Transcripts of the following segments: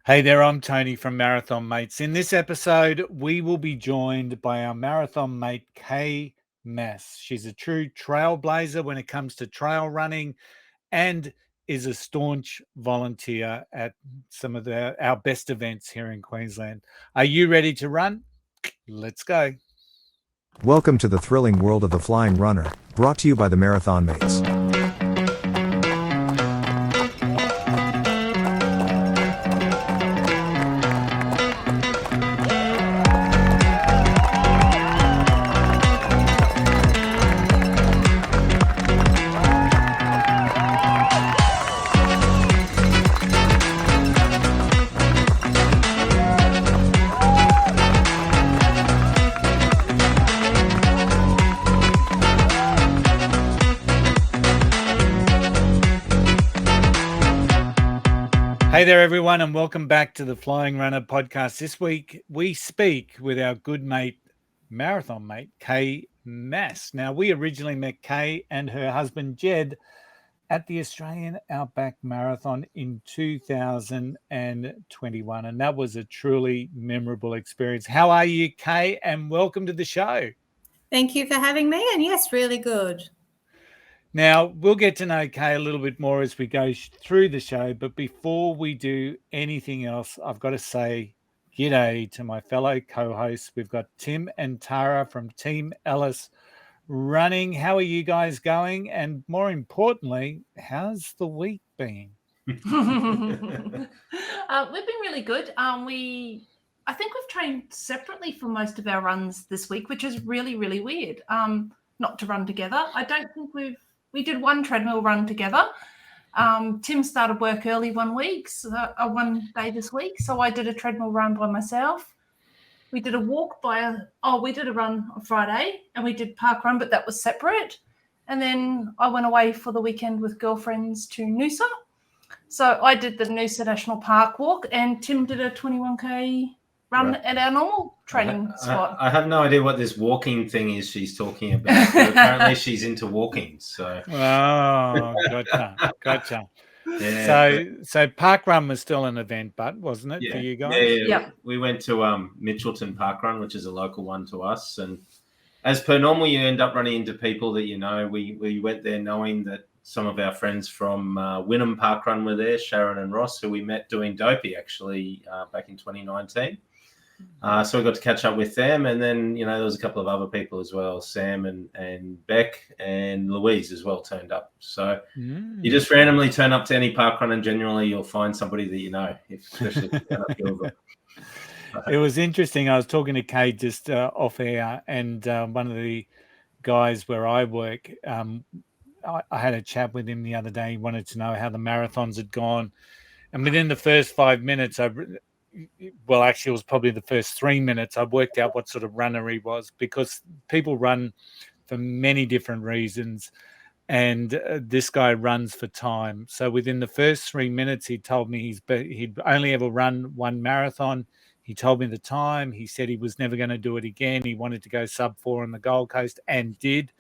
Hey there, I'm Tony from Marathon Mates. In this episode, we will be joined by our marathon mate, Kaye Maas. She's a true trailblazer when it comes to trail running and is a staunch volunteer at some of our best events here in Queensland. Are you ready to run? Let's go. Welcome to the thrilling world of the Flying RuNR, brought to you by the Marathon Mates. Hey there, everyone, and welcome back to the Flying RuNR Podcast. This week, we speak with our good mate, marathon mate, Kaye Maas. Now, we originally met Kaye and her husband, Jed, at the Australian Outback Marathon in 2021, and that was a truly memorable experience. How are you, Kaye, and welcome to the show. Thank you for having me, and yes, really good. Now, we'll get to know Kaye a little bit more as we go through the show, but before we do anything else, I've got to say g'day to my fellow co-hosts. We've got Tim and Tara from Team Ellis Running. How are you guys going? And more importantly, how's the week been? We've been really good. I think we've trained separately for most of our runs this week, which is really, really weird. Not to run together. I don't think we did one treadmill run together. Tim started work early one day this week, so I did a treadmill run by myself. We did a walk we did a run on Friday, and we did park run, but that was separate. And then I went away for the weekend with girlfriends to Noosa. So I did the Noosa National Park walk, and Tim did a 21K run at our normal training spot. I have no idea what this walking thing is she's talking about. But apparently she's into walking. So gotcha. Yeah, So park run was still an event, but wasn't it for you guys? Yeah. We went to Mitchelton Park Run, which is a local one to us. And as per normal, you end up running into people that you know. We went there knowing that some of our friends from Wynnum Park Run were there, Sharon and Ross, who we met doing Dopey actually back in 2019. So we got to catch up with them, and then there was a couple of other people as well, Sam and Beck and Louise as well turned up. So you just randomly turn up to any park run, and generally you'll find somebody that you know, especially if you turn up Gilbert. It was interesting. I was talking to Kaye just off air, and one of the guys where I work, I had a chat with him the other day. He wanted to know how the marathons had gone, and within the first 5 minutes, well, actually, it was probably the first 3 minutes, I worked out what sort of runner he was, because people run for many different reasons, and this guy runs for time. So within the first 3 minutes, he told me he'd only ever run one marathon. He told me the time. He said he was never going to do it again. He wanted to go sub-4 on the Gold Coast and did.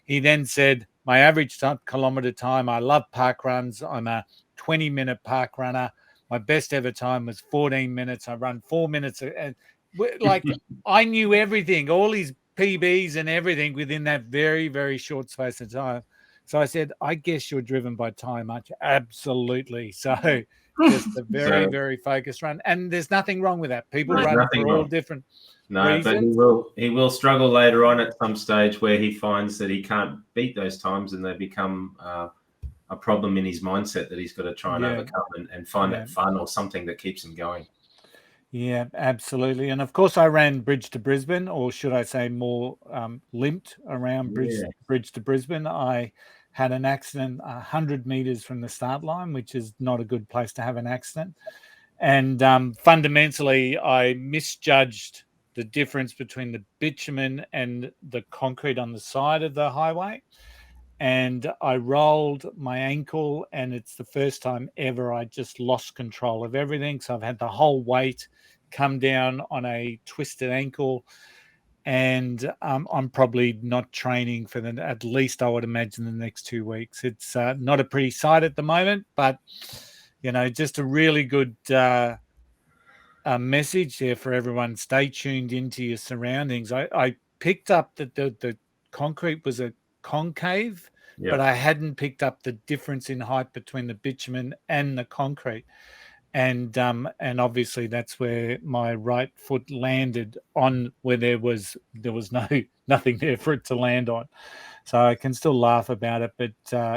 He then said, my average kilometre time, I love park runs. I'm a 20-minute park runner. My best ever time was 14 minutes. I run 4 minutes. And I knew everything, all his PBs and everything within that very, very short space of time. So I said, I guess you're driven by time, aren't you? Absolutely. So just a very, very focused run. And there's nothing wrong with that. People run for all different reasons. But he will struggle later on at some stage where he finds that he can't beat those times, and they become a problem in his mindset that he's got to try and overcome and find that fun or something that keeps him going. Yeah, absolutely. And of course, I ran Bridge to Brisbane, or should I say more limped around Bridge to Brisbane. I had an accident 100 meters from the start line, which is not a good place to have an accident. And fundamentally, I misjudged the difference between the bitumen and the concrete on the side of the highway. And I rolled my ankle, and it's the first time ever I just lost control of everything. So I've had the whole weight come down on a twisted ankle, and I'm probably not training for at least, I would imagine, the next 2 weeks. It's not a pretty sight at the moment, but just a really good a message there for everyone. Stay tuned into your surroundings. I picked up that the concrete was a concave, but I hadn't picked up the difference in height between the bitumen and the concrete. And obviously that's where my right foot landed on, where there was nothing there for it to land on. So I can still laugh about it, but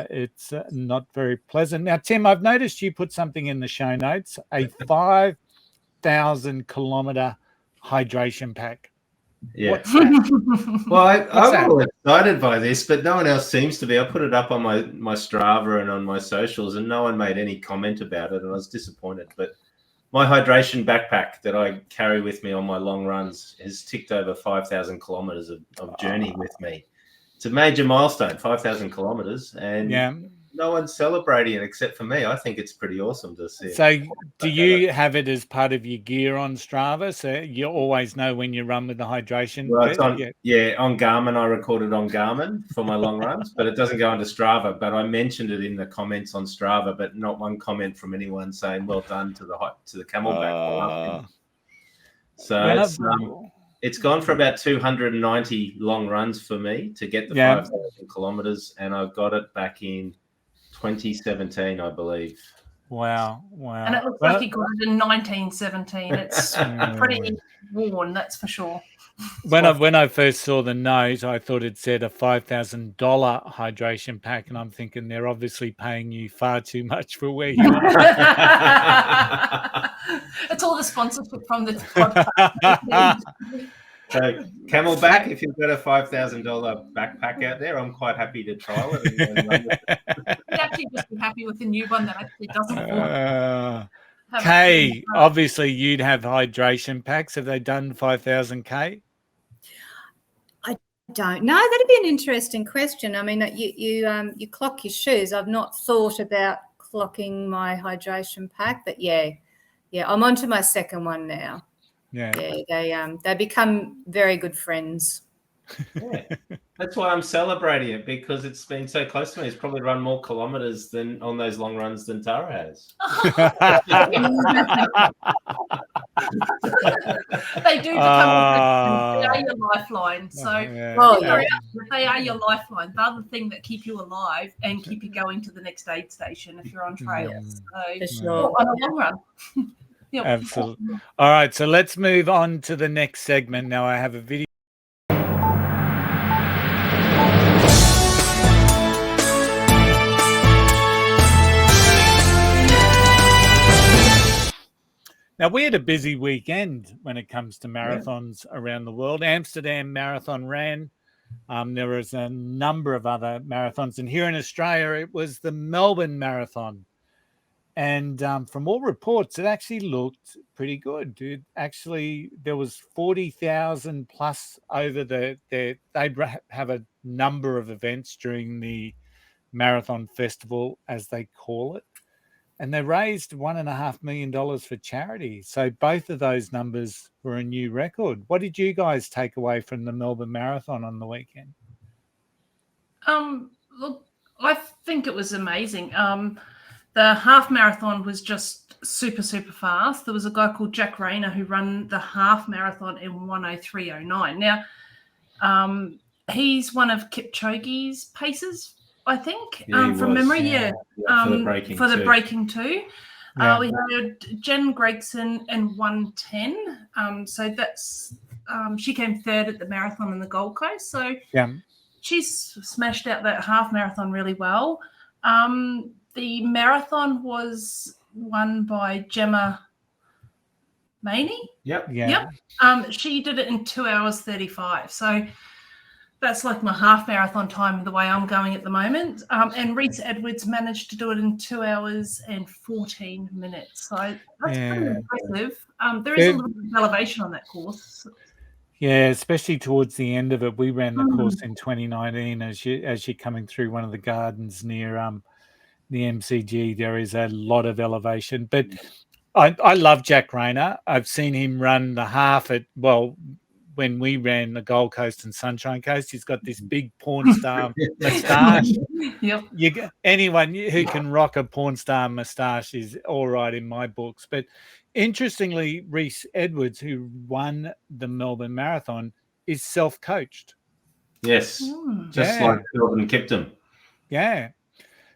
it's not very pleasant. Now, Tim, I've noticed you put something in the show notes, a 5,000 kilometer hydration pack. Yeah. What's that? Well, I'm all excited by this, but no one else seems to be. I put it up on my Strava and on my socials, and no one made any comment about it, and I was disappointed. But my hydration backpack that I carry with me on my long runs has ticked over 5,000 kilometers of journey with me. It's a major milestone, 5,000 kilometers, and no one's celebrating it except for me. I think it's pretty awesome to see. So do you have it as part of your gear on Strava? So you always know when you run with the hydration? Well, it's on, on Garmin. I record it on Garmin for my long runs, but it doesn't go onto Strava. But I mentioned it in the comments on Strava, but not one comment from anyone saying well done to the Camelback. So it's gone for about 290 long runs for me to get the 5,000 kilometers, and I've got it back in 2017, I believe. Wow. And it looks like you got it in 1917. It's pretty worn, that's for sure. When I first saw the note, I thought it said a $5,000 hydration pack, and I'm thinking they're obviously paying you far too much for where you are. It's all the sponsorship from this podcast. So Camelback, if you've got a $5,000 backpack out there, I'm quite happy to trial it. And run with it. You'd actually just be happy with the new one that actually doesn't. Kaye, obviously you'd have hydration packs. Have they done 5,000 Kaye? I don't know. That'd be an interesting question. I mean, you clock your shoes. I've not thought about clocking my hydration pack, but yeah, I'm on to my second one now. Yeah, they become very good friends. Yeah. That's why I'm celebrating it, because it's been so close to me. It's probably run more kilometers than on those long runs than Tara has. They do become they are your lifeline. So they are your lifeline. They're the thing that keep you alive and keep you going to the next aid station if you're on trail. So on a long run. Yep. Absolutely. All right, so let's move on to the next segment. Now I have a video. Now, we had a busy weekend when it comes to marathons around the world. Amsterdam Marathon ran. There was a number of other marathons. And here in Australia, it was the Melbourne Marathon. And from all reports, it actually looked pretty good, dude. Actually, there was 40,000 plus over they'd have a number of events during the Marathon Festival, as they call it. And they raised $1.5 million for charity. So both of those numbers were a new record. What did you guys take away from the Melbourne Marathon on the weekend? Look, I think it was amazing. The half marathon was just super, super fast. There was a guy called Jack Rayner who ran the half marathon in 1:03:09. Now, he's one of Kipchoge's paces, I think, from memory. For the breaking two. We had Jen Gregson in 1:10. So that's she came third at the marathon in the Gold Coast. So she's smashed out that half marathon really well. The marathon was won by Gemma Maney. Yep. She did it in 2 hours 35. So that's like my half marathon time the way I'm going at the moment. And Reese Edwards managed to do it in 2 hours and 14 minutes. So that's pretty impressive. There is a little bit of elevation on that course. Yeah, especially towards the end of it. We ran the course in 2019 as you're coming through one of the gardens near the MCG. There is a lot of elevation. But I love Jack Rayner. I've seen him run the half at, when we ran the Gold Coast and Sunshine Coast. He's got this big porn star moustache. Yep. Anyone who can rock a porn star moustache is all right in my books. But interestingly, Reese Edwards, who won the Melbourne Marathon, is self-coached. Yes, just like Melbourne Kipton. Yeah.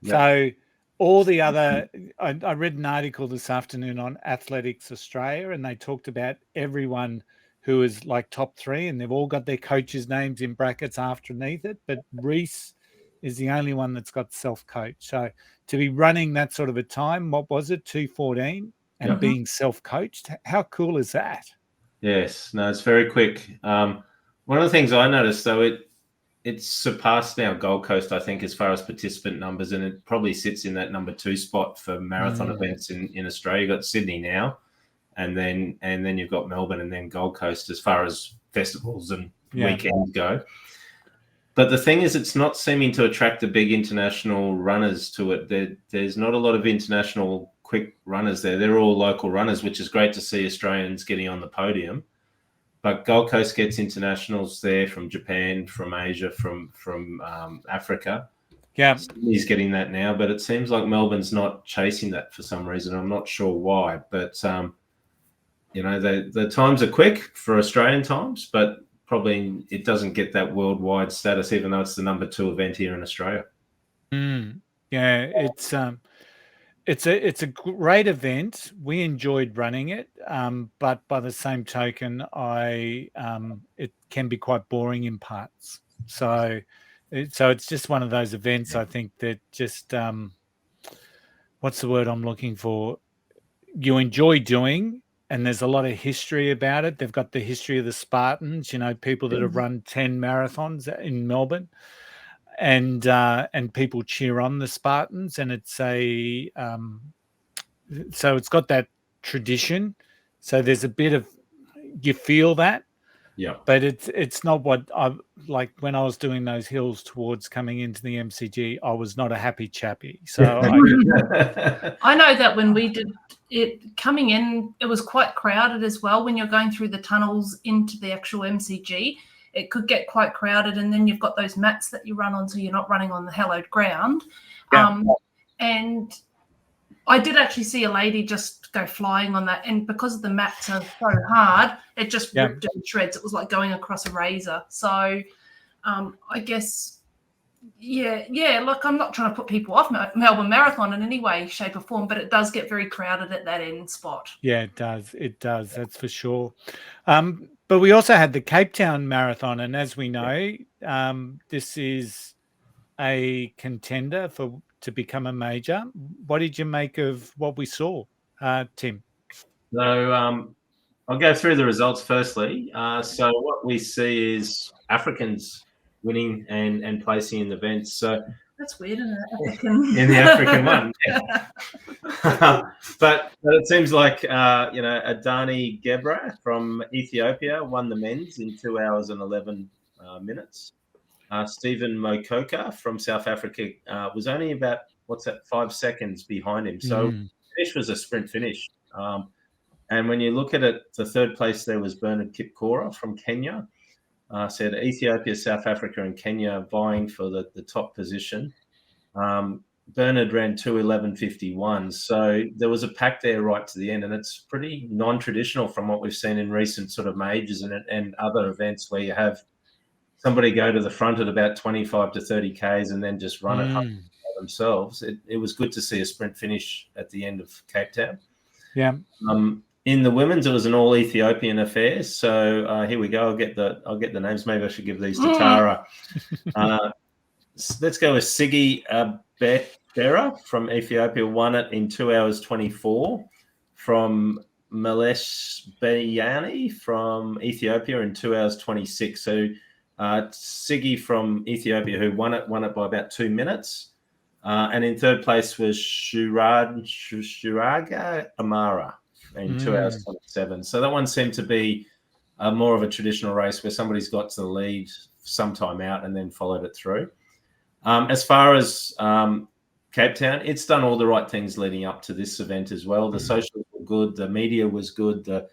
Yep. So all the other, I read an article this afternoon on Athletics Australia, and they talked about everyone who is like top 3, and they've all got their coaches' names in brackets underneath it. But Reese is the only one that's got self-coached. So to be running that sort of a time, what was it, 2:14, and being self-coached, how cool is that? Yes, no, it's very quick. One of the things I noticed, though, it's surpassed now Gold Coast, I think, as far as participant numbers, and it probably sits in that number 2 spot for marathon events in Australia. You've got Sydney now, and then you've got Melbourne, and then Gold Coast as far as festivals and weekends go. But the thing is, it's not seeming to attract the big international runners to it. There's not a lot of international quick runners there. They're all local runners, which is great to see Australians getting on the podium. But Gold Coast gets internationals there from Japan, from Asia, from Africa. Yeah, he's getting that now, but it seems like Melbourne's not chasing that for some reason. I'm not sure why, but the times are quick for Australian times, but probably it doesn't get that worldwide status, even though it's the number 2 event here in Australia. Yeah, it's a great event. We enjoyed running it, but by the same token, it can be quite boring in parts. So it's just one of those events, I think, that just what's the word I'm looking for? You enjoy doing, and there's a lot of history about it. They've got the history of the Spartans, people that have run 10 marathons in Melbourne. And people cheer on the Spartans, and it's so it's got that tradition. So there's a bit of, you feel that, but it's not what I like when I was doing those hills towards coming into the MCG. I was not a happy chappy. So I know that when we did it coming in, it was quite crowded as well. When you're going through the tunnels into the actual MCG, it could get quite crowded, and then you've got those mats that you run on, so you're not running on the hallowed ground. And I did actually see a lady just go flying on that, and because the mats are so hard, it just ripped in shreds. It was like going across a razor. So I guess, look, I'm not trying to put people off Melbourne Marathon in any way, shape or form, but it does get very crowded at that end spot. Yeah, it does. It does. That's for sure. But we also had the Cape Town Marathon, and as we know, this is a contender to become a major. What did you make of what we saw, Tim? So I'll go through the results firstly. So what we see is Africans winning and placing in the events. So that's weird, isn't it? In the African one. But it seems like, Adani Gebra from Ethiopia won the men's in 2 hours and 11 minutes. Stephen Mokoka from South Africa was only about, 5 seconds behind him. So finish was a sprint finish. And when you look at it, the third place there was Bernard Kipkora from Kenya. Said Ethiopia, South Africa, and Kenya vying for the top position. Bernard ran 2:11:51, so there was a pack there right to the end, and it's pretty non-traditional from what we've seen in recent sort of majors and other events where you have somebody go to the front at about 25 to 30 Ks and then just run it home themselves. It was good to see a sprint finish at the end of Cape Town. Yeah. In the women's, it was an all Ethiopian affair. So here we go. I'll get the names. Maybe I should give these to Tara. Let's go with Sigi Bera from Ethiopia, won it in 2 hours 24. From Malesh Bayani from Ethiopia in 2 hours 26. So Sigi from Ethiopia, who won it by about 2 minutes. And in third place was Shuraga Amara in 2 hours 27. So that one seemed to be more of a traditional race where somebody's got to the lead sometime out and then followed it through. As far as Cape Town, it's done all the right things leading up to this event as well. The socials were good. The media was good. The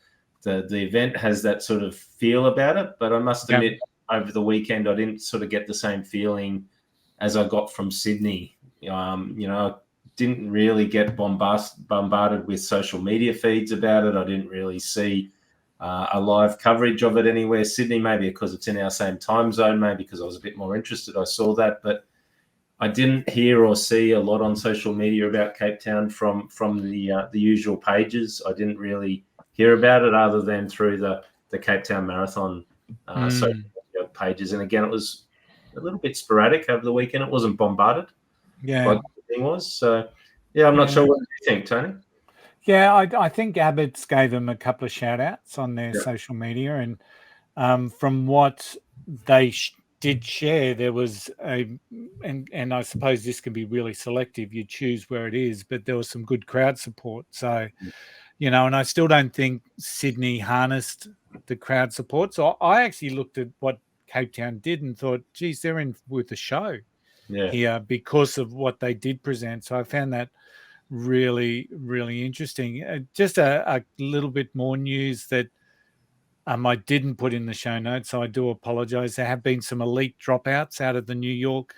the event has that sort of feel about it. But I must admit, over the weekend, I didn't sort of get the same feeling as I got from Sydney. I didn't really get bombarded with social media feeds about it. I didn't really see a live coverage of it anywhere. Sydney, maybe because it's in our same time zone, maybe because I was a bit more interested, I saw that. But I didn't hear or see a lot on social media about Cape Town from the usual pages. I didn't really hear about it other than through the Cape Town Marathon social media pages. And again, it was a little bit sporadic over the weekend. It wasn't bombarded like the thing was. So, I'm not sure. What do you think, Tony? Yeah, I think Abbott's gave them a couple of shout-outs on their social media. And from what they did share, there was and I suppose this can be really selective. You choose where it is, but there was some good crowd support. So, and I still don't think Sydney harnessed the crowd support. So I actually looked at what Cape Town did and thought, geez, they're in with a show here because of what they did present. So I found that really, really interesting. Just a little bit more news that I didn't put in the show notes, so I do apologize. There have been some elite dropouts out of the New York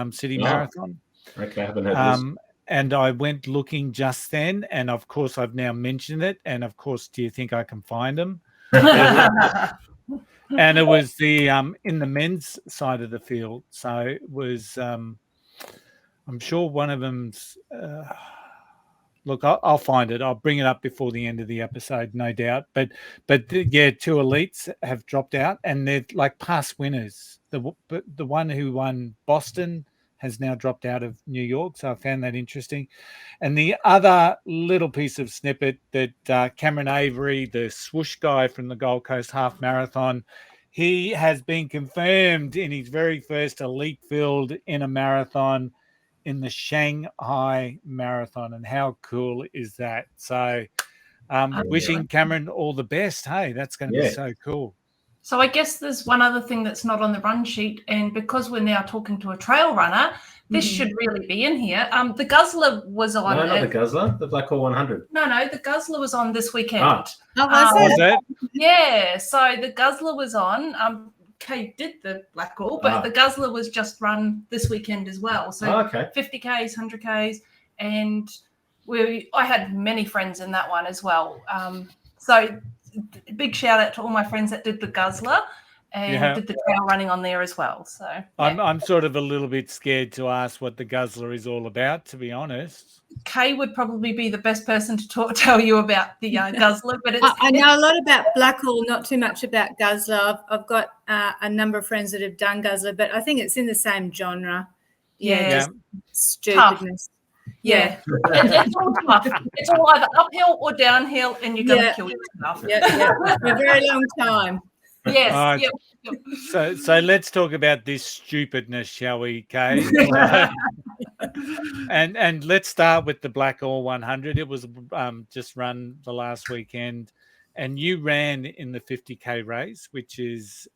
City Marathon. Okay, I haven't heard this. And I went looking just then, and of course I've now mentioned it. And of course, do you think I can find them? And it was the in the men's side of the field. So it was, I'm sure one of them's. Look, I'll find it. I'll bring it up before the end of the episode, no doubt. But yeah, two elites have dropped out, and they're like past winners. The one who won Boston has now dropped out of New York, so I found that interesting. And the other little piece of snippet that Cameron Avery, the swoosh guy from the Gold Coast Half Marathon, he has been confirmed in his very first elite field in a marathon, in the Shanghai Marathon. And how cool is that? So wishing Cameron all the best. Hey, that's going to be so cool. So I guess there's one other thing that's not on the run sheet, and because we're now talking to a trail runner, this should really be in here. The Guzzler was on. No, not the Guzzler, the Black Hole 100. No, the Guzzler was on this weekend. Was it? Yeah, so the Guzzler was on. Kaye did the Black Hole, but the Guzzler was just run this weekend as well. So 50Ks, 100Ks, and I had many friends in that one as well. So big shout out to all my friends that did the Guzzler and did the trail running on there as well. So I'm sort of a little bit scared to ask what the Guzzler is all about, to be honest. Kaye would probably be the best person to tell you about the Guzzler. But I know a lot about Black Hole, not too much about Guzzler. I've got a number of friends that have done Guzzler, but I think it's in the same genre. Yeah. Stupidness. Tough. Yeah. It's all tough. It's all either uphill or downhill, and you're going to kill yourself. For a very long time. Yes. So let's talk about this stupidness, shall we, Kaye? and let's start with the Black Hole 100. It was just run the last weekend, and you ran in the 50K race, which is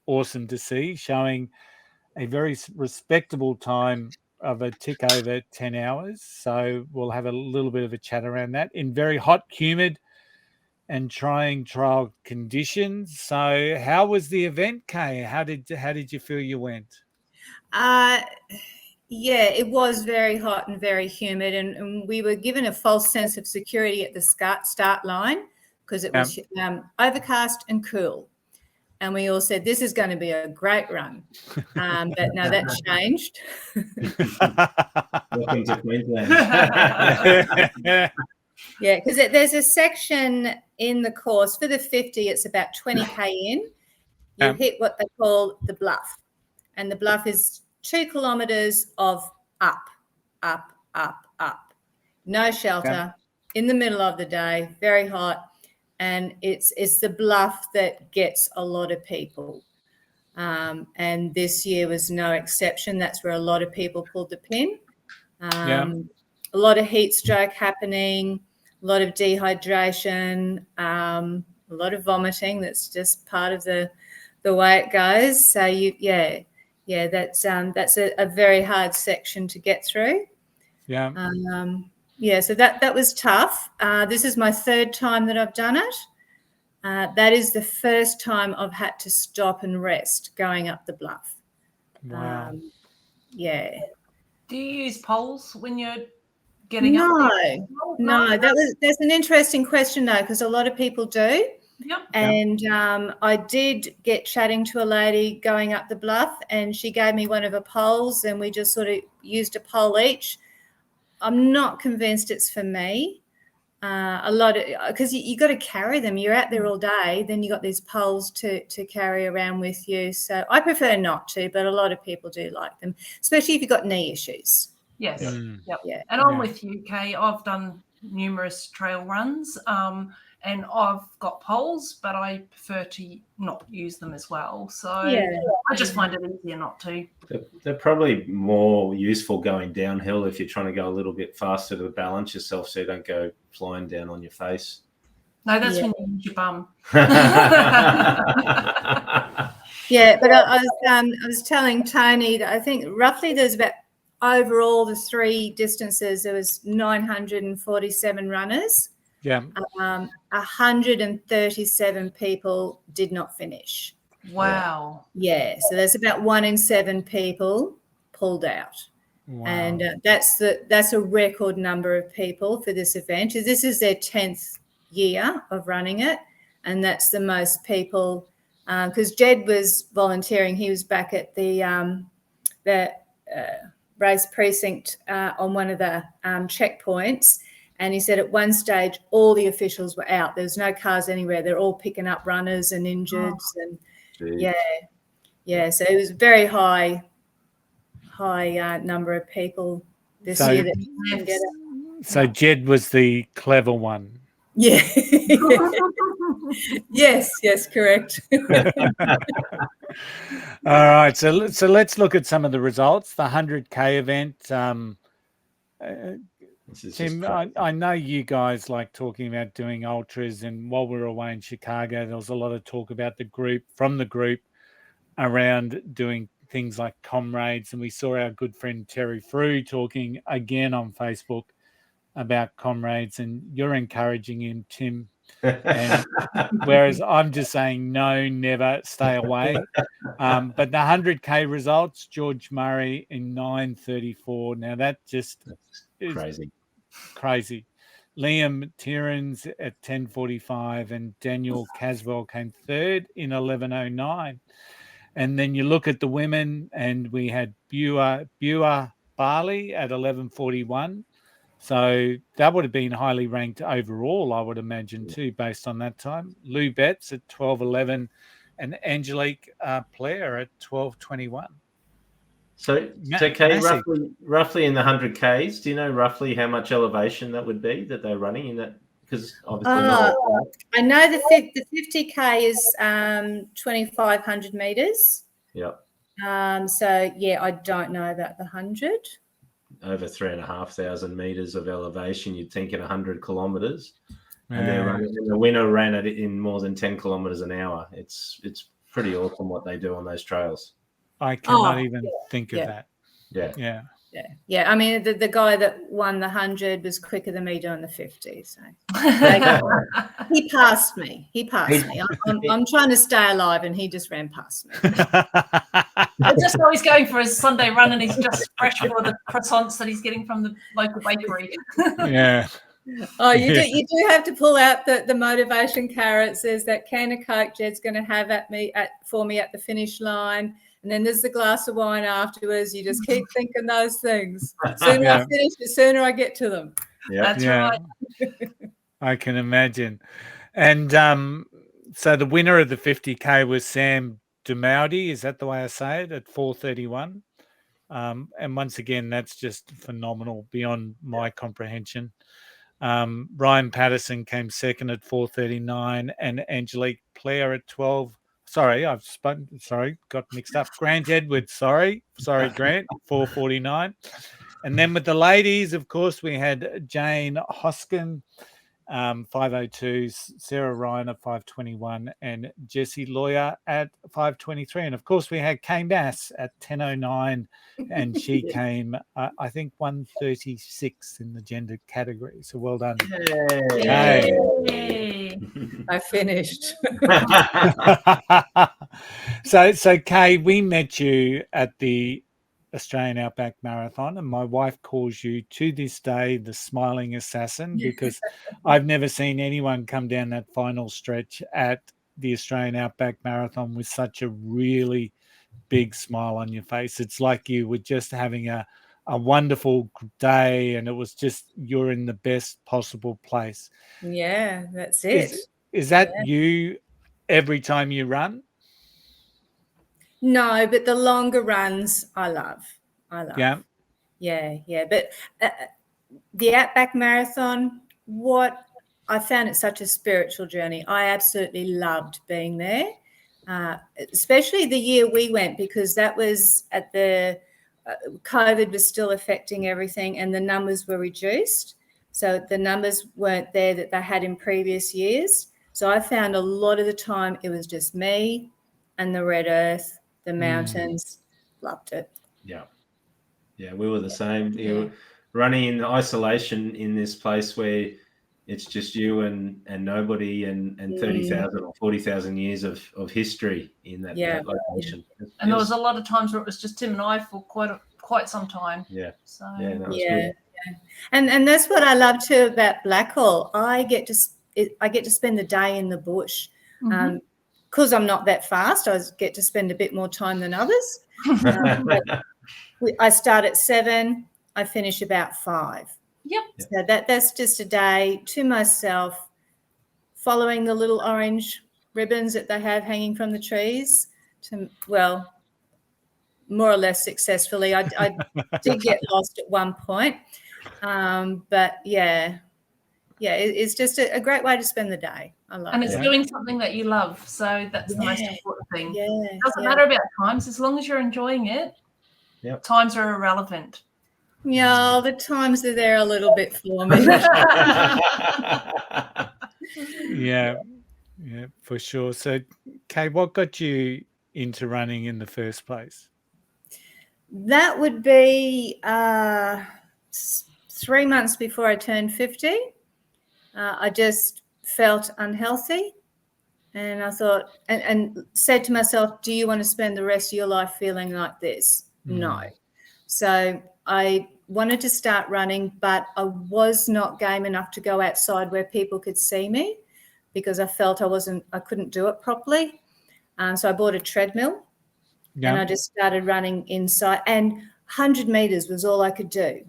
awesome to see, showing a very respectable time of a tick over 10 hours. So we'll have a little bit of a chat around that in very hot, humid and trying trial conditions. So how was the event, Kaye? How did you feel you went? It was very hot and very humid, and we were given a false sense of security at the start line because it was overcast and cool. And we all said, this is going to be a great run. But now that's changed. Welcome to Queensland. Yeah, because there's a section in the course for the 50, it's about 20K in. You hit what they call the bluff. And the bluff is 2 kilometres of up. No shelter, in the middle of the day, very hot. And it's the bluff that gets a lot of people. And this year was no exception. That's where a lot of people pulled the pin. A lot of heat stroke happening, a lot of dehydration, a lot of vomiting. That's just part of the way it goes. So that's a very hard section to get through. So that was tough. This is my 3rd time that I've done it. That is the first time I've had to stop and rest going up the bluff. Wow. Yeah. Do you use poles when you're getting up? No. That's an interesting question though, because a lot of people do. Yep. And I did get chatting to a lady going up the bluff, and she gave me one of her poles, and we just sort of used a pole each. I'm not convinced it's for me. A lot of, because you got to carry them. You're out there all day, then you got these poles to carry around with you. So I prefer not to, but a lot of people do like them, especially if you've got knee issues. Yes. Yep. Yeah. And I'm with you, Kaye. I've done numerous trail runs, and I've got poles, but I prefer to not use them as well. So I just find it easier not to. They're probably more useful going downhill if you're trying to go a little bit faster to balance yourself so you don't go flying down on your face. No, that's when you use your bum. Yeah, but I was telling Tony that I think roughly there's about, overall the three distances, there was 947 runners. Yeah. 137 people did not finish. Wow. Yeah, so there's about 1 in 7 people pulled out. Wow. And that's a record number of people for this event. This is their 10th year of running it, and that's the most people, because Jed was volunteering. He was back at the race precinct on one of the checkpoints, and he said at one stage all the officials were out. There's no cars anywhere. They're all picking up runners and injureds, and so it was a very high number of people this year that didn't get it. So Jed was the clever one. Yeah. yes, correct. All right, so let's look at some of the results. The 100K event. Tim, I know you guys like talking about doing ultras, and while we were away in Chicago, there was a lot of talk about the group around doing things like comrades, and we saw our good friend Terry Frew talking again on Facebook about comrades, and you're encouraging him, Tim. And whereas I'm just saying no, never, stay away. But the 100K results, George Murray in 9:34. Now that just is crazy. Liam Tierans at 10:45, and Daniel Caswell came third in 11:09. And then you look at the women, and we had Bua Barley at 11:41. So that would have been highly ranked overall, I would imagine, too, based on that time. Lou Betts at 12:11 and Angelique Player at 12:21. So Kaye, roughly in the 100Ks, do you know roughly how much elevation that would be that they're running in that? Because obviously, I know the 50K is 2,500 meters. Yep. So yeah, I don't know about the 100. Over 3,500 meters of elevation, you'd think in 100 kilometers, and the winner ran it in more than 10 kilometers an hour. It's pretty awesome what they do on those trails. I cannot even think of that. Yeah. I mean, the guy that won the 100 was quicker than me doing the 50. So he passed me. I'm trying to stay alive, and he just ran past me. I just know he's going for his Sunday run, and he's just fresh for the croissants that he's getting from the local bakery. Yeah. Oh, you do have to pull out the motivation carrots. There's that can of Coke Jed's going to have for me at the finish line. And then there's the glass of wine afterwards. You just keep thinking those things. The sooner I finish, the sooner I get to them. Yeah, that's right. I can imagine. And so the winner of the 50K was Sam Dumaudi. Is that the way I say it? At 4:31. And once again, that's just phenomenal, beyond my comprehension. Ryan Patterson came second at 4:39, and Angelique Player at 12. Sorry, got mixed up. Grant Edwards, sorry, Grant, 4:49. And then with the ladies, of course, we had Jane Hoskin, 5:02, Sarah Ryan at 5:21, and Jessie Lawyer at 5:23. And of course, we had Kaye Maas at 10:09, and she came, I think, 136 in the gender category. So well done. Yay. Yay. Kaye. I finished. So Kaye, we met you at the Australian Outback Marathon, and my wife calls you to this day the smiling assassin, because I've never seen anyone come down that final stretch at the Australian Outback Marathon with such a really big smile on your face. It's like you were just having a wonderful day, and it was just, you're in the best possible place. Yeah, that's it. Is that you every time you run? No, but the longer runs I love. Yeah. Yeah. But the Outback Marathon, what I found it such a spiritual journey. I absolutely loved being there, especially the year we went, because that was at the COVID was still affecting everything, and the numbers were reduced. So the numbers weren't there that they had in previous years. So I found a lot of the time it was just me and the red earth, the mountains. Loved it. Yeah, we were the same. You were running in isolation in this place where it's just you and nobody, and 30,000 or 40,000 years of history in that location. And there was a lot of times where it was just Tim and I for quite some time. Yeah. So That was good. And that's what I love too about Blackhall. I get to spend the day in the bush. Because I'm not that fast, I get to spend a bit more time than others. I start at 7, I finish about 5. Yep. So that's just a day to myself, following the little orange ribbons that they have hanging from the trees. More or less successfully. I did get lost at one point, but it's just a great way to spend the day. I love it. And it's doing something that you love, so that's the most important thing. It doesn't Yeah. matter about times, as long as you're enjoying it. Yep. Times are irrelevant. Yeah, the times are there a little bit for me. Yeah, for sure. So, Kaye, what got you into running in the first place? That would be 3 months before I turned 50. I just felt unhealthy, and I thought, and said to myself, do you want to spend the rest of your life feeling like this? No. So I wanted to start running, but I was not game enough to go outside where people could see me, because I felt I couldn't do it properly. So I bought a treadmill. And I just started running inside, and 100 meters was all I could do.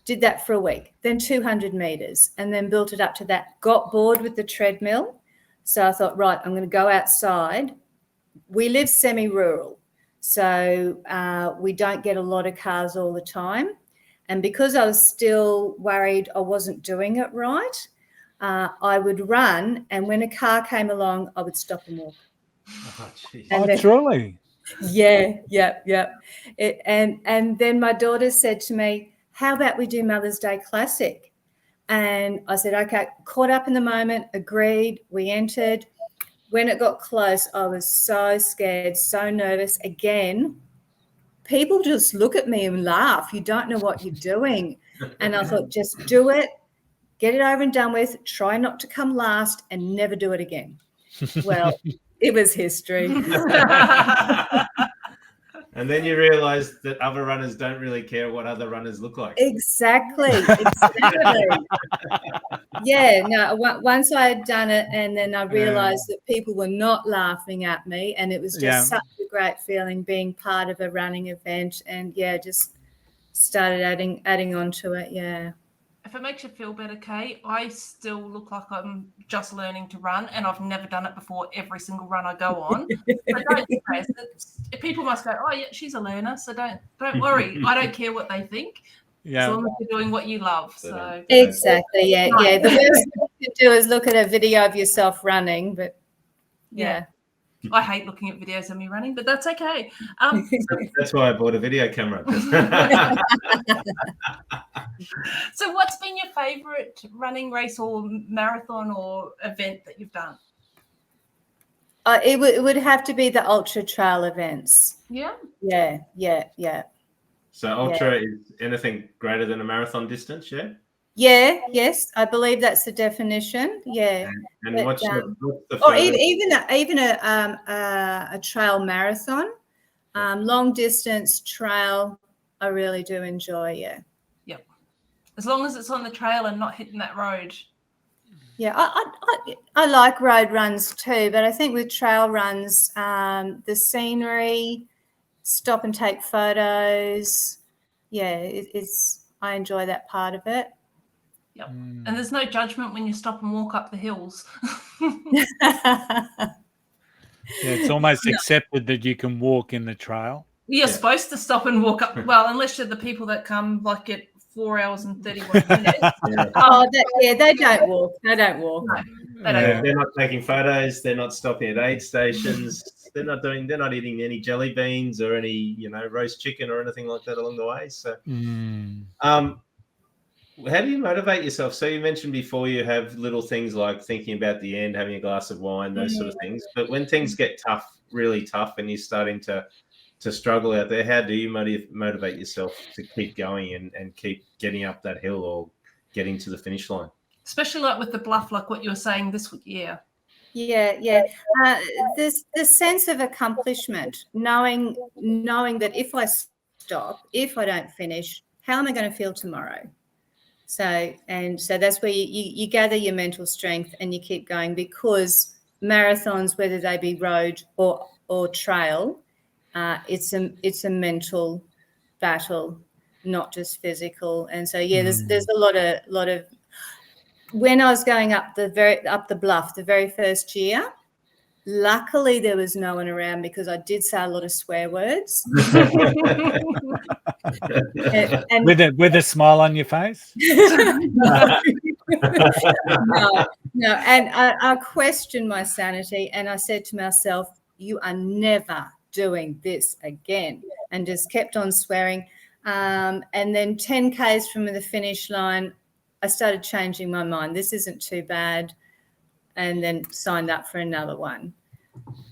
Did that for a week, then 200 meters, and then built it up to that. Got bored with the treadmill. So I thought, right, I'm going to go outside. We live semi-rural, so we don't get a lot of cars all the time. And because I was still worried I wasn't doing it right, I would run, and when a car came along, I would stop and walk. Oh, geez. Truly? Yeah. And then my daughter said to me, how about we do Mother's Day Classic? And I said, okay, caught up in the moment, agreed, we entered. When it got close, I was so scared, so nervous. Again, people just look at me and laugh. You don't know what you're doing. And I thought, just do it, get it over and done with, try not to come last, and never do it again. Well, it was history. And then you realize that other runners don't really care what other runners look like. Exactly. Once I had done it, and then I realized that people were not laughing at me, and it was just such a great feeling being part of a running event, and just started adding on to it. If it makes you feel better, Kaye, I still look like I'm just learning to run, and I've never done it before every single run I go on. So don't stress. People must go, oh, yeah, she's a learner, so don't worry. I don't care what they think. As long as you're doing what you love. So exactly, The worst thing you can do is look at a video of yourself running, but I hate looking at videos of me running, but that's okay. That's why I bought a video camera. So what's been your favourite running race or marathon or event that you've done? It would have to be the ultra trail events. Yeah. So ultra is anything greater than a marathon distance, Yes, I believe that's the definition. Yeah. And But, what's the or furthest? even a trail marathon, long distance trail, I really do enjoy. Yeah. Yep. As long as it's on the trail and not hitting that road. Yeah, I like road runs too, but I think with trail runs, the scenery, stop and take photos, I enjoy that part of it. Yep. And there's no judgment when you stop and walk up the hills. Yeah, it's almost accepted that you can walk in the trail. You're supposed to stop and walk up. Well, unless you're the people that come like at 4 hours and 31 minutes. They don't walk. They don't walk. No, They're not taking photos. They're not stopping at aid stations. They're not eating any jelly beans or any, roast chicken or anything like that along the way. So, how do you motivate yourself? So you mentioned before you have little things like thinking about the end, having a glass of wine, those sort of things. But when things get tough, really tough, and you're starting to struggle out there, how do you motivate yourself to keep going and keep getting up that hill or getting to the finish line? Especially like with the bluff, like what you were saying this year. Yeah. There's the sense of accomplishment, knowing that if I stop, if I don't finish, how am I going to feel tomorrow? So that's where you gather your mental strength and you keep going, because marathons, whether they be road or trail, it's a mental battle, not just physical. And so there's a lot of when I was going up the bluff the very first year, luckily there was no one around, because I did say a lot of swear words. and with a smile on your face? No. And I questioned my sanity, and I said to myself, you are never doing this again, and just kept on swearing. And then 10 Ks from the finish line, I started changing my mind. This isn't too bad. And then signed up for another one.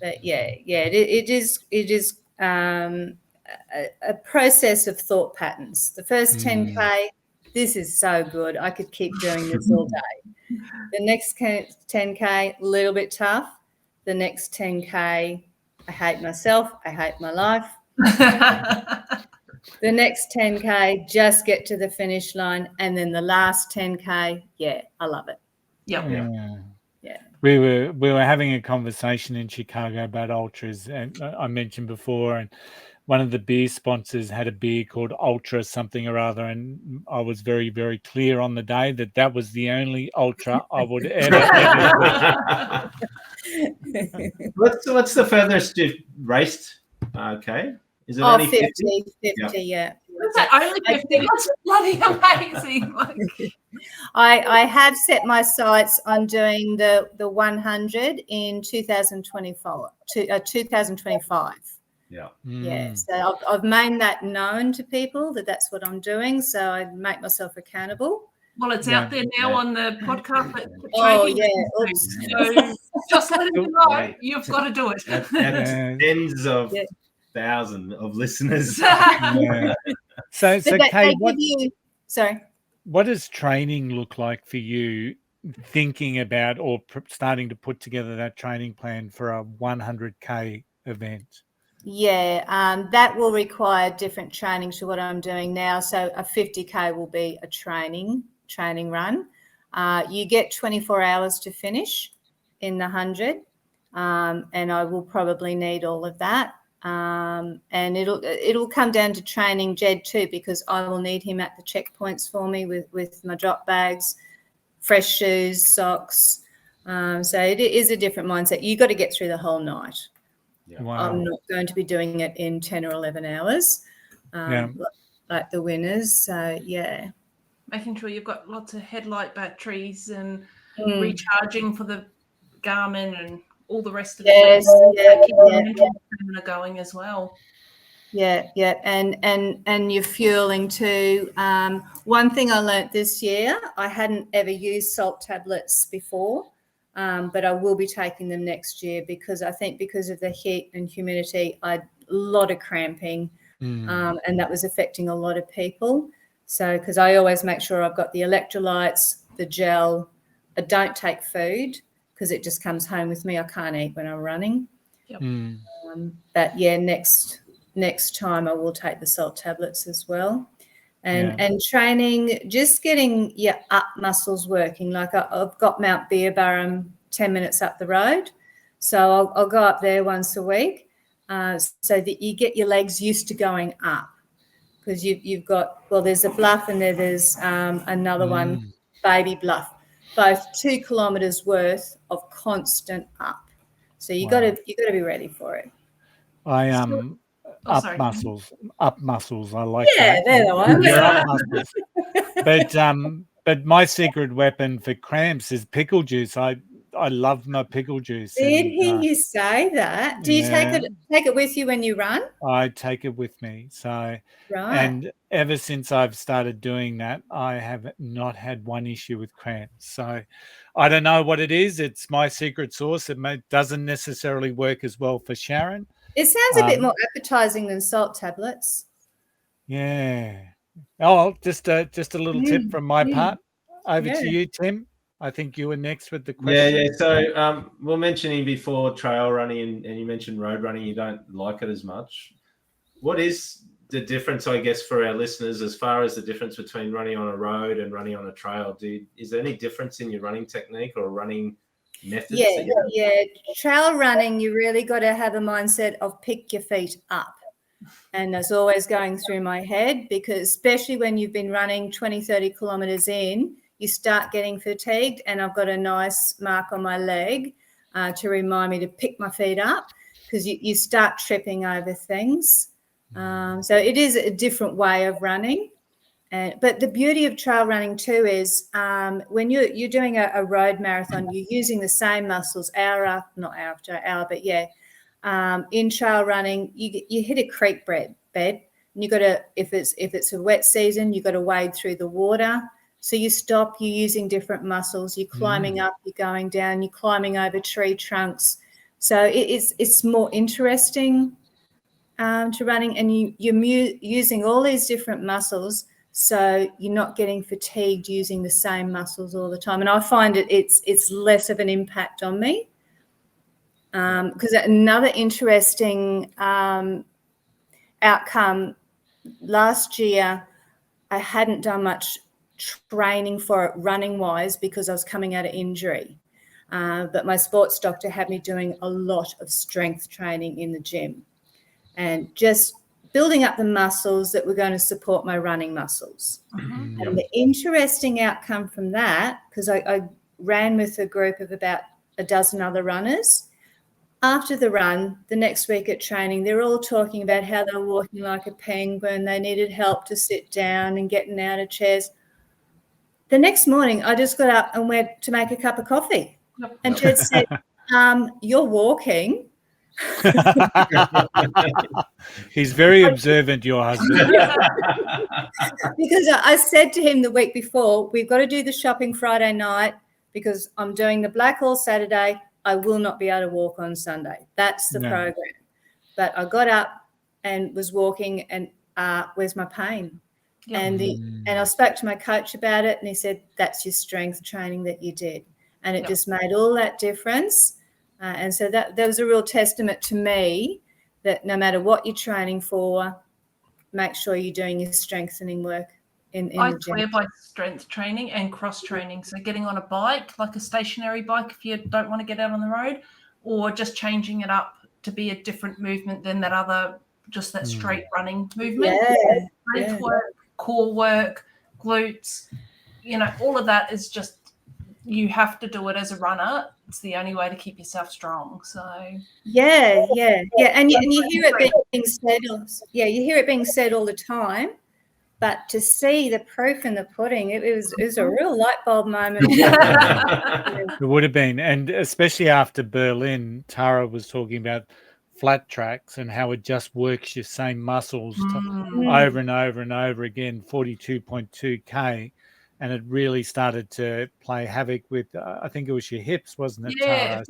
But it is a process of thought patterns. The first 10K, this is so good. I could keep doing this all day. The next 10K, a little bit tough. The next 10K, I hate myself. I hate my life. The next 10K, just get to the finish line. And then the last 10K, I love it. Yep. Yeah. We were having a conversation in Chicago about ultras, and I mentioned before, and one of the beer sponsors had a beer called Ultra something or other, and I was very, very clear on the day that was the only ultra I would ever What's the furthest you've raced? Okay, is it only 50? 50, yeah. What's that? Only 50? That's bloody amazing. I have set my sights on doing the 100 in 2025. Yeah. So I've made that known to people that that's what I'm doing. So I make myself accountable. Well, it's out there now on the podcast. Oops. So just let it know. You've got to do it. That's tens of thousands of listeners. So Kaye, sorry. What does training look like for you, thinking about or starting to put together that training plan for a 100K event? Yeah, that will require different training to what I'm doing now. So a 50K will be a training run. You get 24 hours to finish in the 100, and I will probably need all of that. And it'll come down to training Jed too, because I will need him at the checkpoints for me with my drop bags, fresh shoes, socks. So it is a different mindset. You've got to get through the whole night. Wow. I'm not going to be doing it in 10 or 11 hours like the winners. So, making sure you've got lots of headlight batteries and recharging for the Garmin and all the rest of it. Keep going as well. Yeah, and you're fueling too. One thing I learnt this year, I hadn't ever used salt tablets before, but I will be taking them next year, because I think because of the heat and humidity, I had a lot of cramping, and that was affecting a lot of people. So, because I always make sure I've got the electrolytes, the gel. I don't take food because it just comes home with me. I can't eat when I'm running. Yep. But yeah, next time I will take the salt tablets as well. And training, just getting your up muscles working. Like I've got Mount Beerburrum 10 minutes up the road. So I'll go up there once a week so that you get your legs used to going up. Because you've got, well, there's a bluff and there's another one, Baby Bluff, both 2 kilometres worth of constant up. So you got to be ready for it. Up muscles. I like that. Yeah, they're the ones. Your up muscles. But my secret weapon for cramps is pickle juice. I love my pickle juice. Did hear you say that? Do you take it with you when you run? I take it with me. So, right. And ever since I've started doing that, I have not had one issue with cramps. So I don't know what it is. It's my secret sauce. It doesn't necessarily work as well for Sharon. It sounds a bit more appetizing than salt tablets. Yeah. Oh, just a little tip from my part. Over to you, Tim. I think you were next with the question. Yeah. So we were mentioning before trail running and you mentioned road running. You don't like it as much. What is the difference, I guess, for our listeners as far as the difference between running on a road and running on a trail? Is there any difference in your running technique or running methods? Yeah. Trail running, you really got to have a mindset of pick your feet up. And that's always going through my head because especially when you've been running 20, 30 kilometres in, you start getting fatigued, and I've got a nice mark on my leg to remind me to pick my feet up because you start tripping over things. So it is a different way of running. But the beauty of trail running too is when you're doing a road marathon, you're using the same muscles not hour after hour, but in trail running, you hit a creek bed, and you got to, if it's a wet season, you got to wade through the water. So you stop, you're using different muscles, you're climbing up, you're going down, you're climbing over tree trunks. So it's more interesting to running, and you're using all these different muscles, so you're not getting fatigued using the same muscles all the time. And I find it's less of an impact on me. Because another interesting outcome, last year I hadn't done much training for it running wise because I was coming out of injury, but my sports doctor had me doing a lot of strength training in the gym and just building up the muscles that were going to support my running muscles. And the interesting outcome from that, because I ran with a group of about a dozen other runners. After the run, the next week at training, they're all talking about how they were walking like a penguin. They needed help to sit down and getting out of chairs. The next morning, I just got up and went to make a cup of coffee. And Jed said, you're walking. He's very observant, your husband. Because I said to him the week before, we've got to do the shopping Friday night because I'm doing the Black Horse Saturday. I will not be able to walk on Sunday. That's the program. But I got up and was walking and where's my pain? Yep. And I spoke to my coach about it and he said, that's your strength training that you did. And it just made all that difference. And so that was a real testament to me that no matter what you're training for, make sure you're doing your strengthening work in the gym. I swear by strength training and cross training. So getting on a bike, like a stationary bike if you don't want to get out on the road, or just changing it up to be a different movement than that other, just that straight running movement. Strength work, core work, glutes, all of that is just, you have to do it as a runner. It's the only way to keep yourself strong. So and you hear it being said. You hear it being said all the time. But to see the proof in the pudding, it was a real light bulb moment. It would have been, and especially after Berlin, Tara was talking about flat tracks and how it just works your same muscles over and over and over again. 42.2K. And it really started to play havoc with, I think it was your hips, wasn't it, Tara?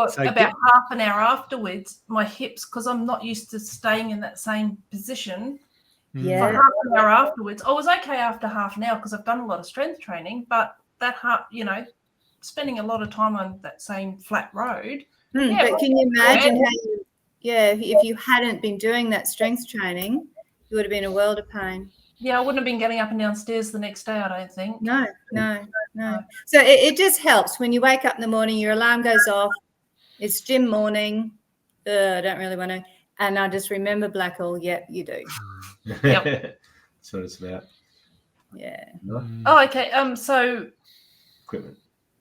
So about half an hour afterwards, my hips, because I'm not used to staying in that same position, for Yeah. half an hour afterwards. I was okay after half an hour because I've done a lot of strength training, but that spending a lot of time on that same flat road. But can you imagine if you hadn't been doing that strength training, you would have been a world of pain. Yeah, I wouldn't have been getting up and down stairs the next day, I don't think. No. So it just helps when you wake up in the morning, your alarm goes off, it's gym morning. I don't really want to. And I just remember Blackall. Yep, you do. Yep. That's what it's about. Yeah. Oh, okay. So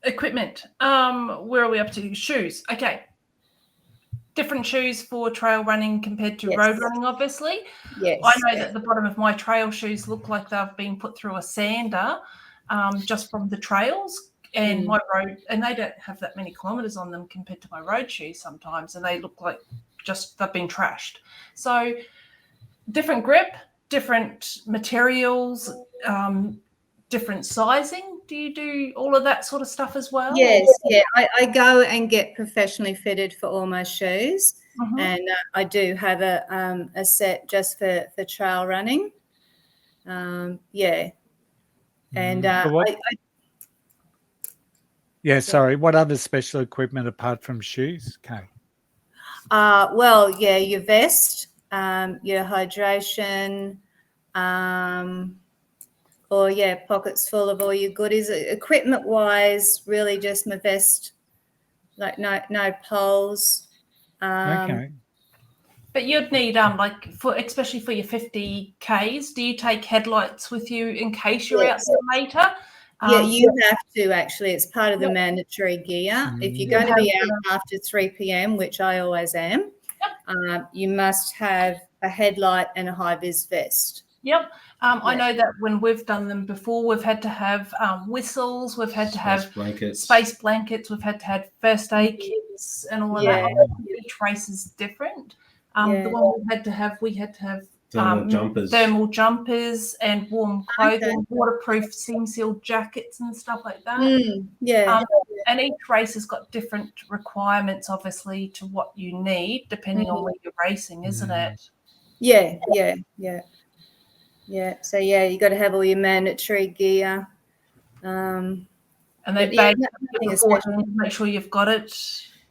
Equipment. Where are we up to? Shoes. Okay. Different shoes for trail running compared to road running, obviously. Yes. I know that the bottom of my trail shoes look like they've been put through a sander just from the trails. And my road, and they don't have that many kilometres on them compared to my road shoes sometimes, and they look like just they've been trashed. So different grip, different materials, different sizing. Do you do all of that sort of stuff as well? Yes, yeah. I go and get professionally fitted for all my shoes, and I do have a set just for trail running. Yeah, and sorry. What other special equipment apart from shoes, Kaye? Well, yeah, your vest, your hydration, or pockets full of all your goodies. Equipment wise, really just my vest, like no poles. But you'd need especially for your 50Ks, do you take headlights with you in case you're out there later? Yeah, you have to actually. It's part of the mandatory gear. If you're going to be out after 3 p.m., which I always am, you must have a headlight and a high-vis vest. Yep. I know that when we've done them before, we've had to have whistles, we've had to have space blankets, we've had to have first aid kits and all of that. Each race is different. The one we had to have thermal jumpers and warm clothing, waterproof seam sealed jackets and stuff like that. And each race has got different requirements, obviously, to what you need depending on where you're racing, isn't it? Yeah. So you got to have all your mandatory gear. And they make sure you've got it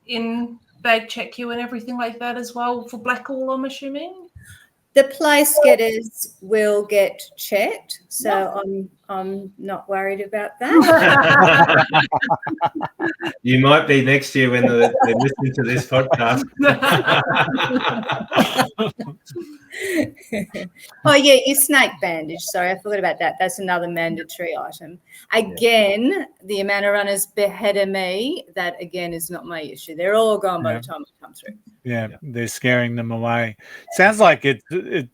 in bag check you and everything like that as well for Blackall, I'm assuming. The place getters will get checked, so I'm not worried about that. You might be next year when they're listening to this podcast. Oh yeah, your snake bandage. Sorry, I forgot about that. That's another mandatory item. Again, the amount of runners ahead of me, that again is not my issue. They're all gone by the time I come through. Yeah, they're scaring them away. Sounds like it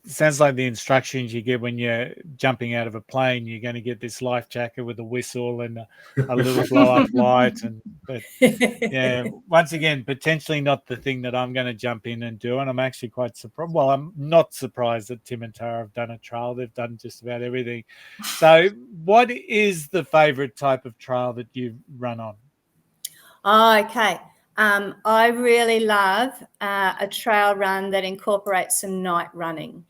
sounds like the instructions you get when you're jumping out of a plane. You're going to get this life jacket with a whistle and a little blow-up light. But once again, potentially not the thing that I'm going to jump in and do. And I'm actually quite surprised. Well, I'm not surprised that Tim and Tara have done a trail. They've done just about everything. So what is the favourite type of trail that you run on? Oh, okay. I really love a trail run that incorporates some night running.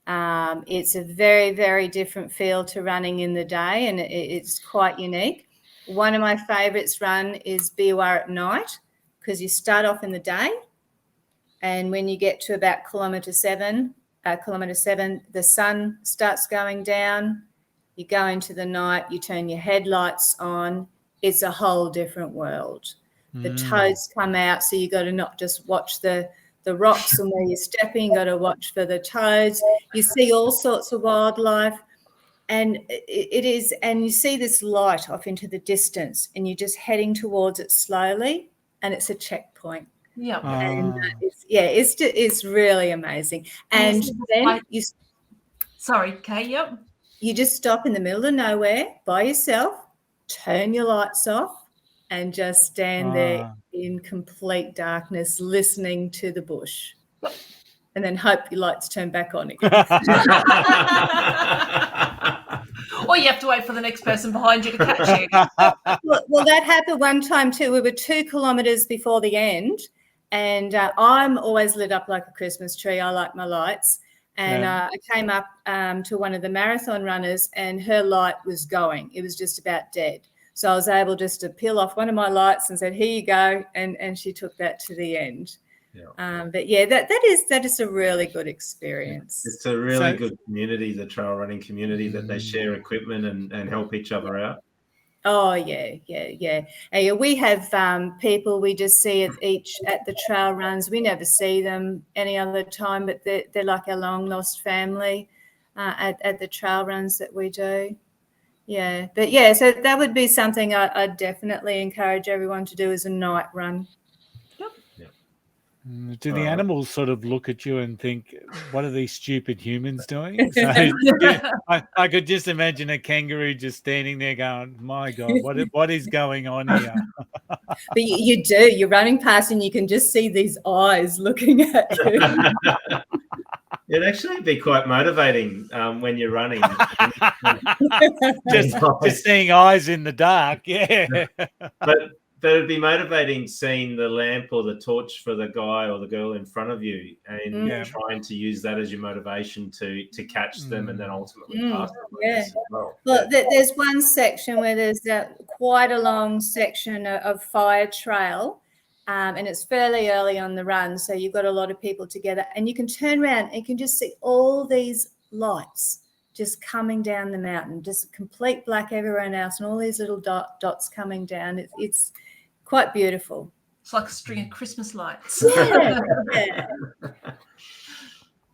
It's a very, very different feel to running in the day, and it's quite unique. One of my favourites run is BUR at night, because you start off in the day, and when you get to about kilometre seven, the sun starts going down. You go into the night, you turn your headlights on. It's a whole different world. The toads come out, so you got to not just watch the rocks and where you're stepping, you got to watch for the toads. You see all sorts of wildlife, and and you see this light off into the distance, and you're just heading towards it slowly, and it's a checkpoint. Yeah, and it's really amazing. And then sorry, Kaye. Yep. You just stop in the middle of nowhere by yourself, turn your lights off, and just stand there in complete darkness, listening to the bush, and then hope your lights turn back on again. Or you have to wait for the next person behind you to catch you. Well, that happened one time too. We were 2 kilometres before the end, and I'm always lit up like a Christmas tree. I like my lights. And I came up to one of the marathon runners, and her light was going. It was just about dead. So I was able just to peel off one of my lights and said, "Here you go," and she took that to the end. Yeah. But yeah, that is a really good experience. It's a really good community, the trail running community, that they share equipment and help each other out. Oh yeah. We have people we just see at the trail runs. We never see them any other time, but they're like our long lost family at the trail runs that we do. Yeah, but yeah, so that would be something I'd definitely encourage everyone to do, as a night run. Do the animals sort of look at you and think, what are these stupid humans doing? So I could just imagine a kangaroo just standing there going, my God, what is going on here? But you do. You're running past and you can just see these eyes looking at you. It'd actually be quite motivating when you're running. just seeing eyes in the dark, yeah. But it'd be motivating seeing the lamp or the torch for the guy or the girl in front of you, and trying to use that as your motivation to catch them and then ultimately pass them. Yeah. Well, there's one section where there's quite a long section of fire trail, and it's fairly early on the run, so you've got a lot of people together, and you can turn around and you can just see all these lights just coming down the mountain, just complete black everywhere else, and all these little dots coming down. It's quite beautiful. It's like a string of Christmas lights. Yeah.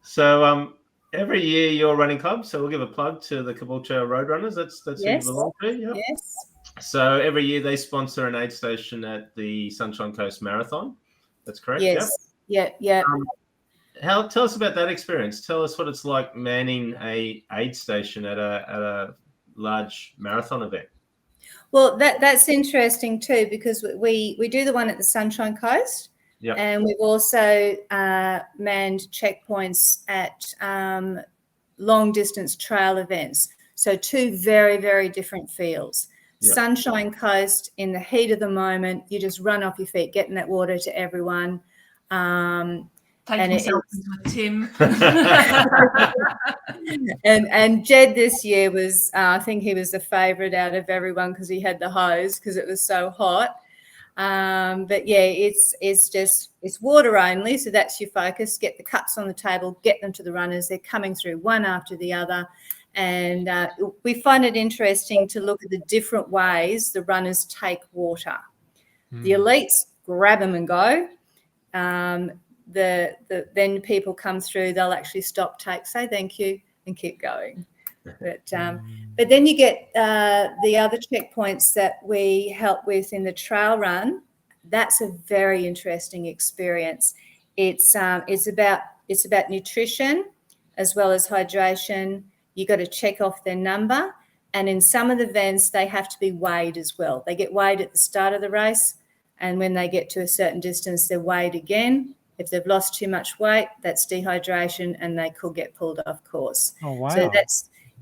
So every year you're running club, so we'll give a plug to the Caboolture Roadrunners. That's who you belong to. Yep. Yes. So every year they sponsor an aid station at the Sunshine Coast Marathon. That's correct. Yes. Yeah. Tell us about that experience. Tell us what it's like manning a aid station at a large marathon event. Well, that's interesting too, because we do the one at the Sunshine Coast, and we've also manned checkpoints at long distance trail events. So two very, very different feels. Yep. Sunshine Coast, in the heat of the moment, you just run off your feet, getting that water to everyone. Taking selfies with Tim. and Jed this year was, I think he was the favourite out of everyone because he had the hose because it was so hot. But yeah, it's water only, so that's your focus. Get the cups on the table, get them to the runners. They're coming through one after the other. And we find it interesting to look at the different ways the runners take water. The elites grab them and go. Then people come through, they'll actually stop, say thank you, and keep going. But then you get the other checkpoints that we help with in the trail run. That's a very interesting experience. It's about nutrition as well as hydration. You got to check off their number, and in some of the events they have to be weighed as well. They get weighed at the start of the race, and when they get to a certain distance, they're weighed again. If they've lost too much weight, that's dehydration, and they could get pulled off course. Oh, wow. So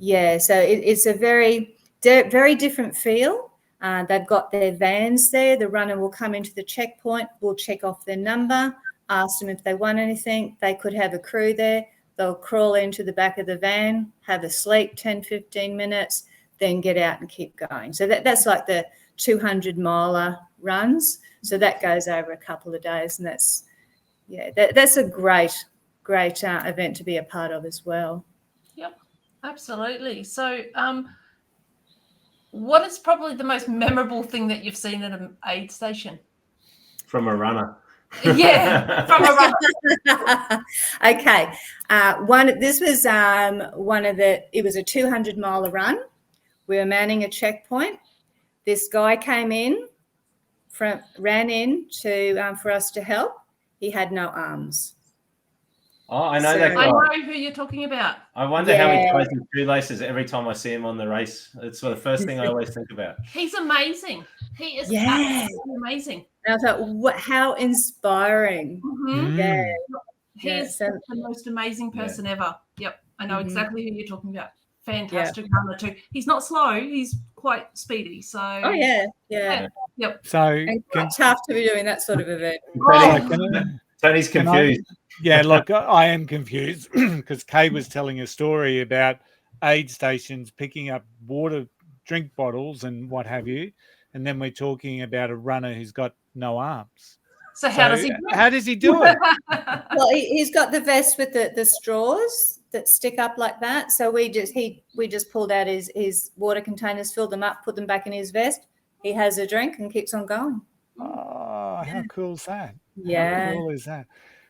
it's a very, very different feel. They've got their vans there. The runner will come into the checkpoint, we'll check off their number, ask them if they want anything. They could have a crew there. They'll crawl into the back of the van, have a sleep 10, 15 minutes, then get out and keep going. So that's like the 200-miler runs. So that goes over a couple of days, and that's a great event to be a part of as well. Yep, absolutely. So what is probably the most memorable thing that you've seen at an aid station? From a runner. Yeah, from a runner. Okay. It was a 200-miler run. We were manning a checkpoint. This guy came in, ran in for us to help. He had no arms. Oh, I know that guy. I know who you're talking about. I wonder how he ties his shoelaces every time I see him on the race. It's the first thing I always think about. He's amazing. He is absolutely amazing. And I thought, how inspiring. Mm-hmm. Yeah. He is the most amazing person ever. Yep. I know exactly who you're talking about. Fantastic runner too. He's not slow. He's quite speedy. So. Oh, yeah. Yep. So and quite tough to be doing that sort of event. Tony's confused. Yeah, look, I am confused because Kaye was telling a story about aid stations picking up water, drink bottles and what have you. And then we're talking about a runner who's got no arms. So how does he do it? How does he do it? Well, he's got the vest with the straws that stick up like that. So we just pulled out his water containers, filled them up, put them back in his vest. He has a drink and keeps on going. Oh, how cool is that? Yeah. How cool is that?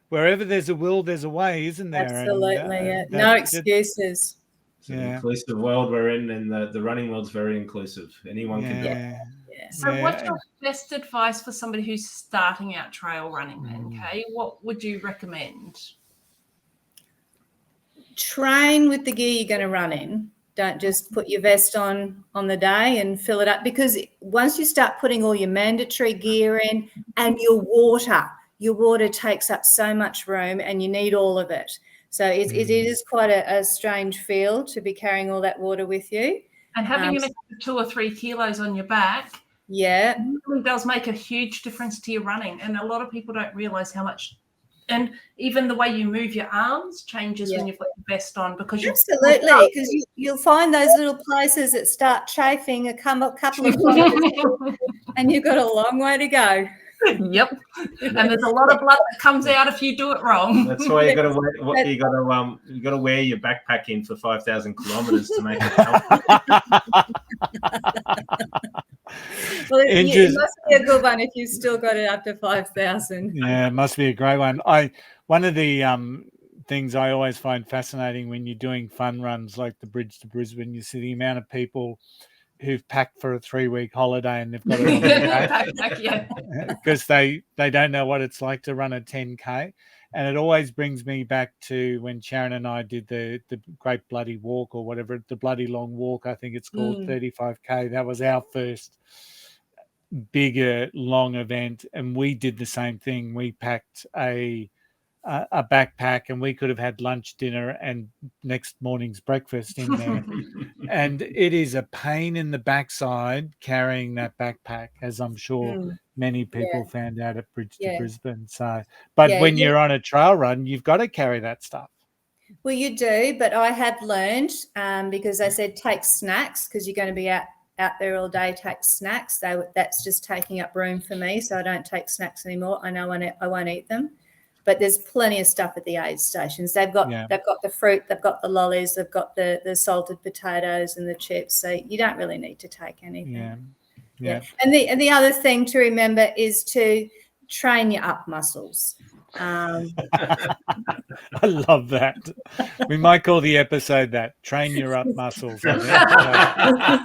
Wherever there's a will, there's a way, isn't there? Absolutely. And, no excuses. It's an inclusive world we're in, and the running world's very inclusive. Anyone can do it. Yeah. So what's your best advice for somebody who's starting out trail running then, Kaye? What would you recommend? Train with the gear you're going to run in. Don't just put your vest on the day and fill it up, because once you start putting all your mandatory gear in and your water takes up so much room and you need all of it. So it is quite a strange feel to be carrying all that water with you. And having an extra 2 or 3 kilos on your back really does make a huge difference to your running. And a lot of people don't realise how much. And even the way you move your arms changes when you've got your vest on, because absolutely, because you'll find those little places that start chafing a couple of kilometres and you've got a long way to go. Yep, and there's a lot of blood that comes out if you do it wrong. That's why you got to wear your backpack in for 5,000 kilometers to make it comfortable. Well, it must be a good one if you've still got it up to 5,000. Yeah, it must be a great one. One of the things I always find fascinating when you're doing fun runs like the Bridge to Brisbane, you see the amount of people who've packed for a 3-week holiday and they've got it because they don't know what it's like to run a 10K. And it always brings me back to when Sharon and I did the Great Bloody Walk, or whatever, the Bloody Long Walk, I think it's called, 35K. That was our first bigger long event, and we did the same thing. We packed a backpack, and we could have had lunch, dinner, and next morning's breakfast in there. And it is a pain in the backside carrying that backpack, as I'm sure many people found out at Bridge to Brisbane. So, but when you're on a trail run, you've got to carry that stuff. Well, you do, but I have learned, because they said take snacks, because you're going to be out there all day. Take snacks. That's just taking up room for me, so I don't take snacks anymore. I know I won't eat them. But there's plenty of stuff at the aid stations. They've got the fruit, they've got the lollies, they've got the salted potatoes and the chips. So you don't really need to take anything. Yeah. And the other thing to remember is to train your up muscles. I love that. We might call the episode that, train your up muscles. I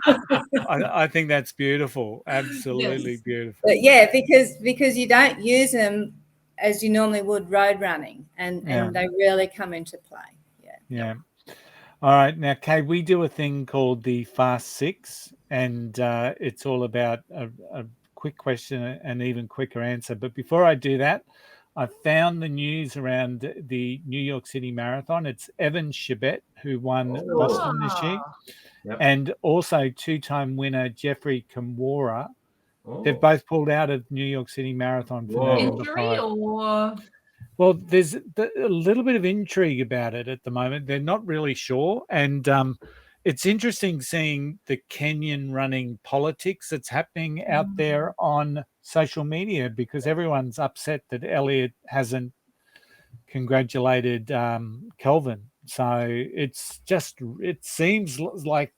think that's beautiful. Absolutely beautiful. But because you don't use them as you normally would road running, and they really come into play. Yeah. All right. Now, Kaye, we do a thing called the Fast Six, and it's all about a quick question and even quicker answer. But before I do that, I found the news around the New York City Marathon. It's Evan Chebet who won Boston this year, and also 2-time winner Jeffrey Kamwara. They've both pulled out of New York City Marathon for injury, or well, there's a little bit of intrigue about it at the moment. They're not really sure, and it's interesting seeing the Kenyan running politics that's happening out there on social media, because everyone's upset that Elliot hasn't congratulated Kelvin. So it seems like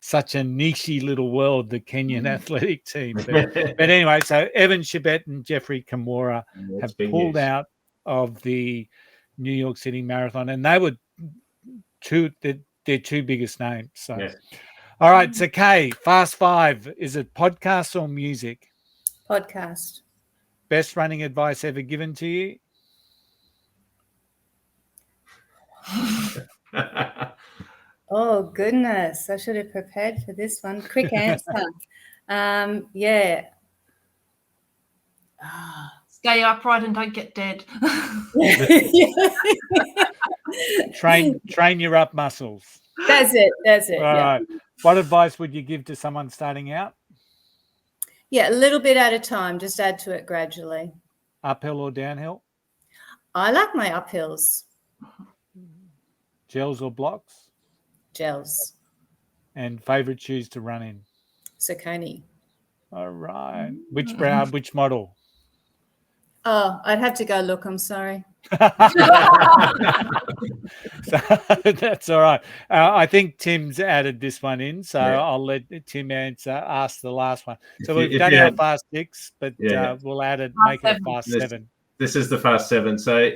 such a nichey little world, the Kenyan athletic team. But anyway, so Evan Chebet and Jeffrey Kamwara have pulled out of the New York City Marathon, and they were their 2 biggest names. So, all right. So, Kaye, Fast 5, is it podcast or music? Podcast. Best running advice ever given to you? Oh, goodness. I should have prepared for this one. Quick answer. Stay upright and don't get dead. Train your up muscles. That's it. All right. What advice would you give to someone starting out? Yeah, a little bit at a time. Just add to it gradually. Uphill or downhill? I like my uphills. Gels or blocks? Gels. And favourite shoes to run in? Saucony. All right. Which brand? Which model? Oh, I'd have to go look. I'm sorry. So, that's all right. I think Tim's added this one in, so I'll let Tim ask the last one. So we've done our fast 6, but we'll add it, make it a fast 7. This is the fast 7. So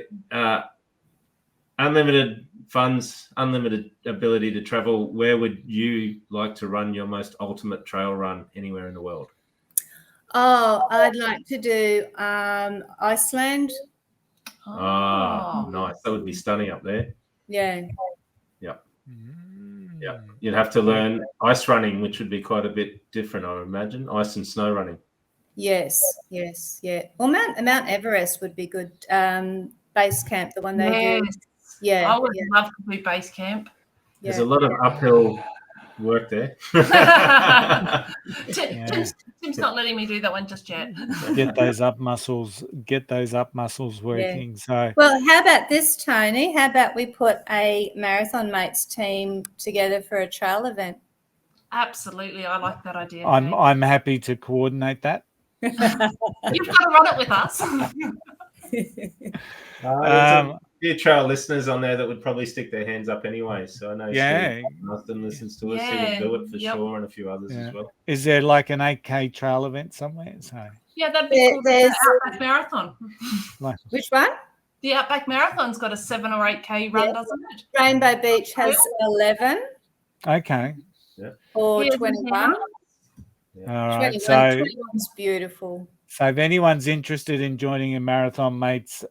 unlimited funds, unlimited ability to travel. Where would you like to run your most ultimate trail run anywhere in the world? Oh, I'd like to do Iceland. Nice. That would be stunning up there. Yeah. Yeah. Yeah. You'd have to learn ice running, which would be quite a bit different, I would imagine. Ice and snow running. Yes. Yeah. Well, Mount Everest would be good. Base camp, the one they do. Yeah. I would love to do base camp. Yeah. There's a lot of uphill work there. Tim's not letting me do that one just yet. Get those up muscles working. So well, how about this, Tony? How about we put a Marathon Mates team together for a trail event? Absolutely, I like that idea. I'm happy to coordinate that. You've got to run it with us. Few trail listeners on there that would probably stick their hands up anyway. So I know Steve listens to us. He would do it for sure, and a few others as well. Is there like an 8K trail event somewhere? So yeah, that'd be cool. The Outback Marathon. Which one? The Outback Marathon's got a 7 or 8K run, doesn't it? Rainbow Beach has 11. Okay. Yeah. Or 21. All right. 21's beautiful. So if anyone's interested in joining a Marathon Mates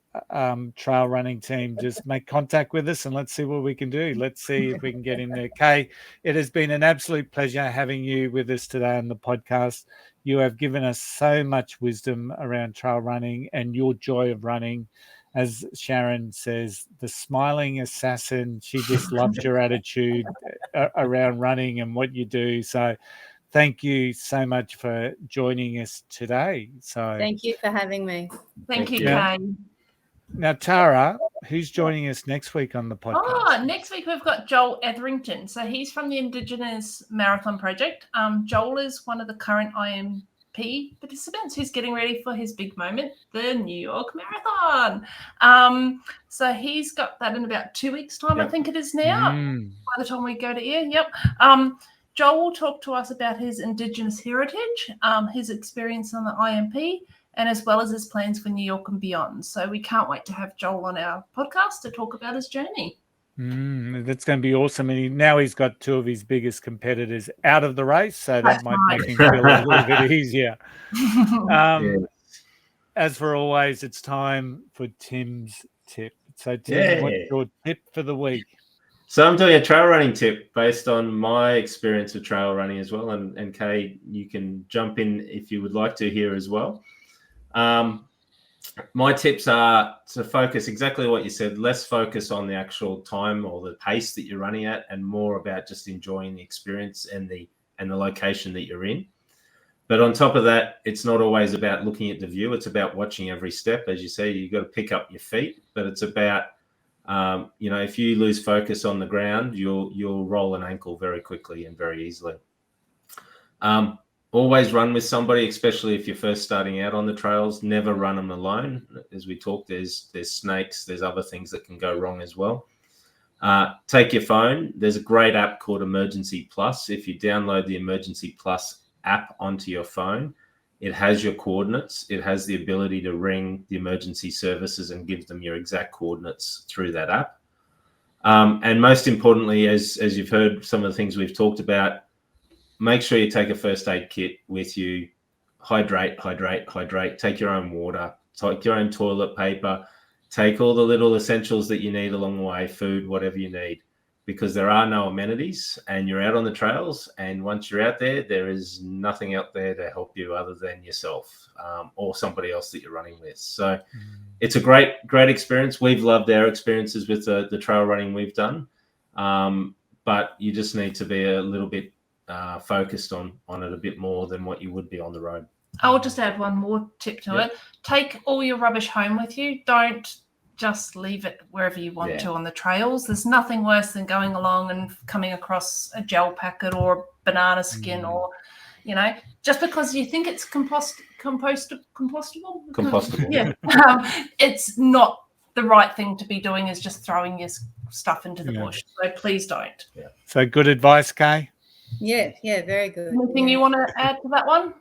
trail running team, just make contact with us and let's see what we can do. Let's see if we can get in there. Kaye, it has been an absolute pleasure having you with us today on the podcast. You have given us so much wisdom around trail running and your joy of running. As Sharon says, the smiling assassin, she just loves your attitude around running and what you do. So thank you so much for joining us today. So thank you for having me. Thank you, Kaye. Now, Tara, who's joining us next week on the podcast? Oh, next week we've got Joel Etherington. So he's from the Indigenous Marathon Project. Joel is one of the current IMP participants who's getting ready for his big moment, the New York Marathon. So he's got that in about 2 weeks' time, I think it is now, by the time we go to air. Yep. Joel will talk to us about his Indigenous heritage, his experience on the IMP, and as well as his plans for New York and beyond. So we can't wait to have Joel on our podcast to talk about his journey. That's going to be awesome. And now he's got 2 of his biggest competitors out of the race, so that might make him feel a little bit easier. As for always, it's time for Tim's tip. So Tim, what's your tip for the week? So I'm doing a trail running tip based on my experience of trail running as well. And Kaye, you can jump in if you would like to here as well. My tips are to focus exactly what you said, less focus on the actual time or the pace that you're running at and more about just enjoying the experience and the location that you're in. But on top of that, it's not always about looking at the view. It's about watching every step. As you say, you've got to pick up your feet, but it's about if you lose focus on the ground, you'll roll an ankle very quickly and very easily. Always run with somebody, especially if you're first starting out on the trails. Never run them alone. As we talked, there's snakes, there's other things that can go wrong as well. Take your phone. There's a great app called Emergency Plus. If you download the Emergency Plus app onto your phone, it has your coordinates. It has the ability to ring the emergency services and give them your exact coordinates through that app. And most importantly, as you've heard some of the things we've talked about, make sure you take a first aid kit with you. Hydrate. Take your own water. Take your own toilet paper. Take all the little essentials that you need along the way, food, whatever you need, because there are no amenities and you're out on the trails. And once you're out there, there is nothing out there to help you other than yourself or somebody else that you're running with. So it's a great experience. We've loved our experiences with the trail running we've done. But you just need to be a little bit focused on it a bit more than what you would be on the road. I'll just add one more tip to it. Take all your rubbish home with you. Don't just leave it wherever you want Yeah. to on the trails. There's nothing worse than going along and coming across a gel packet or a banana skin or, you know, just because you think it's compostable. Yeah. It's not the right thing to be doing, is just throwing your stuff into the bush. So please don't. Yeah. So good advice, Kaye. Yeah, very good. Anything you want to add to that one?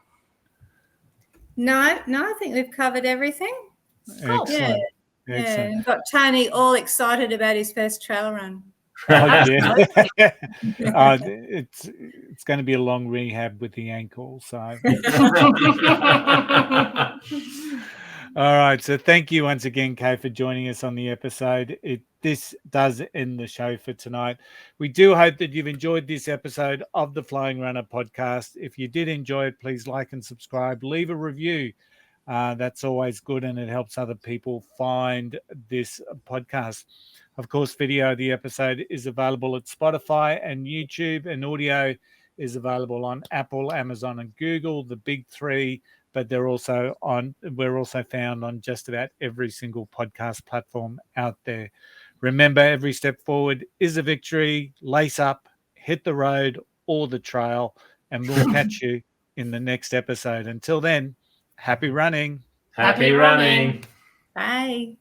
No, I think we've covered everything. Cool. Excellent. Yeah, Excellent. and got Tony all excited about his first trail run. Oh, yeah. It's going to be a long rehab with the ankle. So, all right. So, thank you once again, Kaye, for joining us on the episode. This does end the show for tonight. We do hope that you've enjoyed this episode of the Flying RuNR Podcast. If you did enjoy it, please like and subscribe. Leave a review. That's always good, and it helps other people find this podcast. Of course, video of the episode is available at Spotify and YouTube, and audio is available on Apple, Amazon, and Google, the big three. But we're also found on just about every single podcast platform out there. Remember, every step forward is a victory. Lace up, hit the road or the trail, and we'll catch you in the next episode. Until then, happy running. Happy running. Bye.